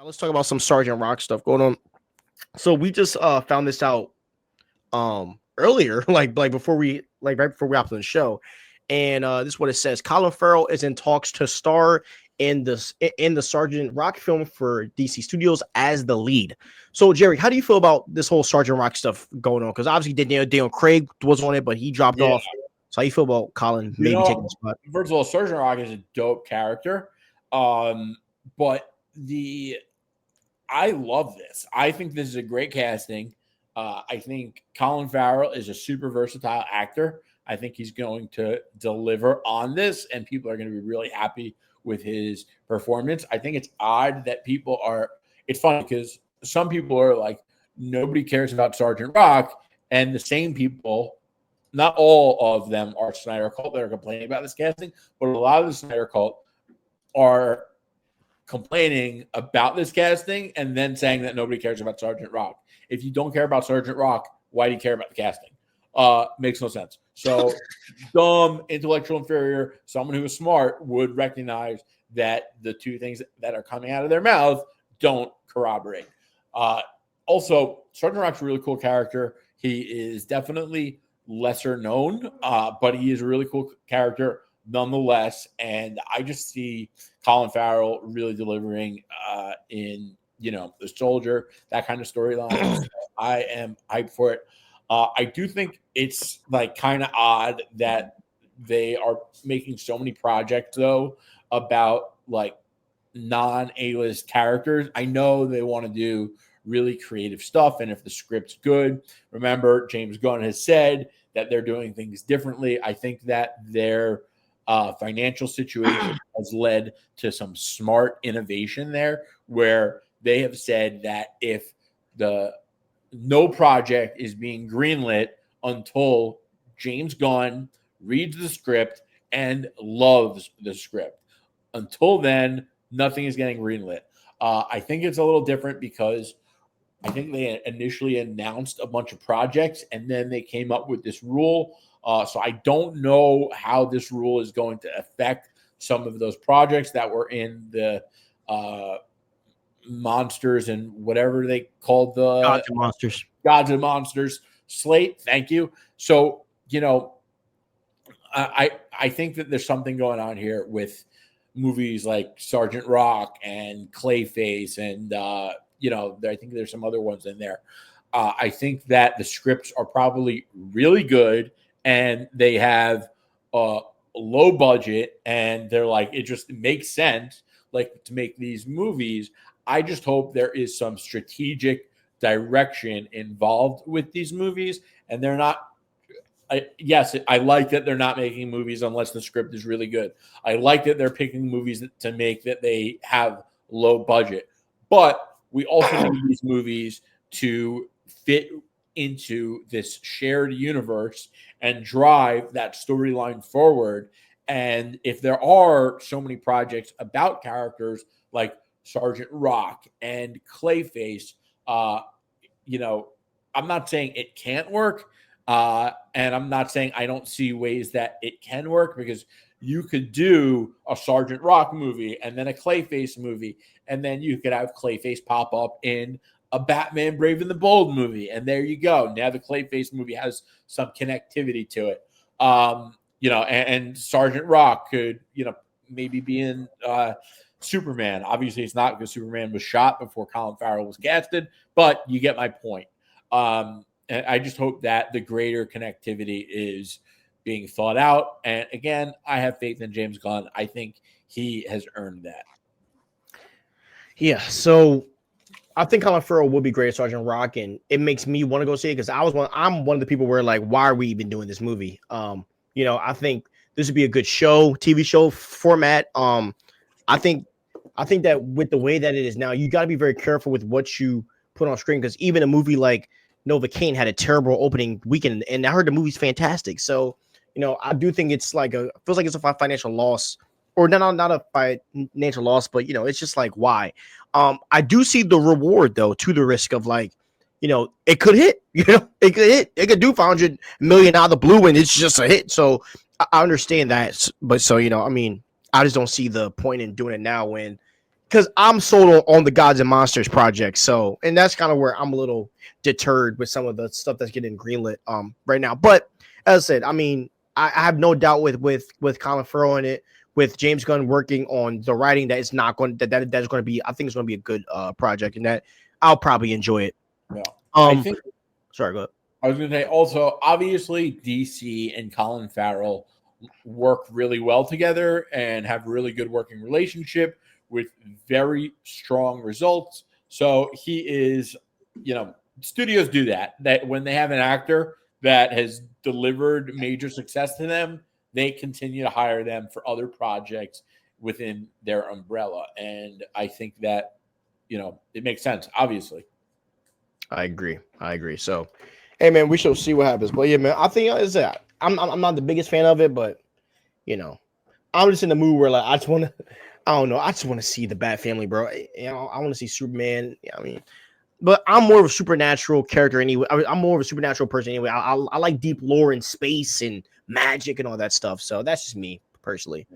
Now let's talk about some Sergeant Rock stuff going on. So we just found this out earlier, like before we right before we hopped on the show. And this is what it says. Colin Farrell is in talks to star in the Sergeant Rock film for DC Studios as the lead. So Jerry, how do you feel about this whole Sergeant Rock stuff going on? Because obviously Daniel Craig was on it, but he dropped Yeah. off. So how you feel about Colin maybe taking the spot? First of all, Sergeant Rock is a dope character. But I love this. I think this is a great casting. I think Colin Farrell is a super versatile actor. I think he's going to deliver on this, and people are going to be really happy with his performance. I think it's odd that people are. It's funny because some people are like, nobody cares about Sergeant Rock, and the same people, not all of them are Snyder Cult that are complaining about this casting, but a lot of the Snyder Cult are complaining about this casting and then saying that nobody cares about Sergeant Rock. If you don't care about Sergeant Rock, why do you care about the casting? Makes no sense. So dumb, intellectual inferior, someone who is smart would recognize that the two things that are coming out of their mouth don't corroborate. Also, Sergeant Rock's a really cool character. He is definitely lesser known, but he is a really cool character nonetheless. And I just see Colin Farrell really delivering in, the soldier, that kind of storyline. So I am hyped for it. I do think it's like kind of odd that they are making so many projects though about like non-A-list characters. I know they want to do really creative stuff, and if the script's good, remember James Gunn has said that they're doing things differently. I think that their financial situation has led to some smart innovation there, where they have said that if no project is being greenlit until James Gunn reads the script and loves the script. Until then, nothing is getting greenlit. I think it's a little different because I think they initially announced a bunch of projects and then they came up with this rule. So I don't know how this rule is going to affect some of those projects that were in the monsters and whatever they called the Gods and Monsters slate. Thank you. So, I think that there's something going on here with movies like Sergeant Rock and Clayface and, I think there's some other ones in there. I think that the scripts are probably really good and they have a low budget and they're like, it just makes sense like to make these movies. I just hope there is some strategic direction involved with these movies and they're not. Yes, I like that they're not making movies unless the script is really good. I like that they're picking movies to make that they have low budget, but we also need these movies to fit into this shared universe and drive that storyline forward. And if there are so many projects about characters like Sergeant Rock and Clayface, I'm not saying it can't work. And I'm not saying I don't see ways that it can work, because you could do a Sergeant Rock movie and then a Clayface movie, and then you could have Clayface pop up in a Batman Brave and the Bold movie, and there you go. Now the Clayface movie has some connectivity to it. And Sergeant Rock could, maybe be in Superman. Obviously, it's not because Superman was shot before Colin Farrell was casted, but you get my point. And I just hope that the greater connectivity is being thought out. And again, I have faith in James Gunn. I think he has earned that. Yeah, so I think Colin Farrell will be great at Sergeant Rock, and it makes me want to go see it because I'm one of the people where like, why are we even doing this movie? I think this would be a good TV show format. I think that with the way that it is now, you got to be very careful with what you put on screen, because even a movie like Novocaine had a terrible opening weekend, and I heard the movie's fantastic. So, I do think it's like feels like it's a financial loss, or not a financial loss, but it's just like, why? I do see the reward though to the risk of like, it could hit, it could hit, it could do 500 million out of the blue, and it's just a hit. So I understand that, but I just don't see the point in doing it now when because I'm sold on the Gods and Monsters project. So, and that's kind of where I'm a little deterred with some of the stuff that's getting greenlit right now. But as I said, I mean, I have no doubt with Colin Farrell in it, with James Gunn working on the writing, that it's not going that's going to be, I think it's going to be a good project, and that I'll probably enjoy it. Yeah. I think. Sorry, go ahead. I was going to say also, obviously, DC and Colin Farrell work really well together and have a really good working relationship with very strong results. So he is, studios do that when they have an actor that has delivered major success to them, they continue to hire them for other projects within their umbrella. And I think that, it makes sense, obviously. I agree. So, hey man, we shall see what happens. But yeah, man, I think is that I'm not the biggest fan of it, but I'm just in the mood where like I just want to, I don't know, I just want to see the Bat Family, bro. I want to see Superman. Yeah, I mean, but I'm more of a supernatural character anyway. I'm more of a supernatural person anyway. I like deep lore and space and magic and all that stuff. So that's just me personally.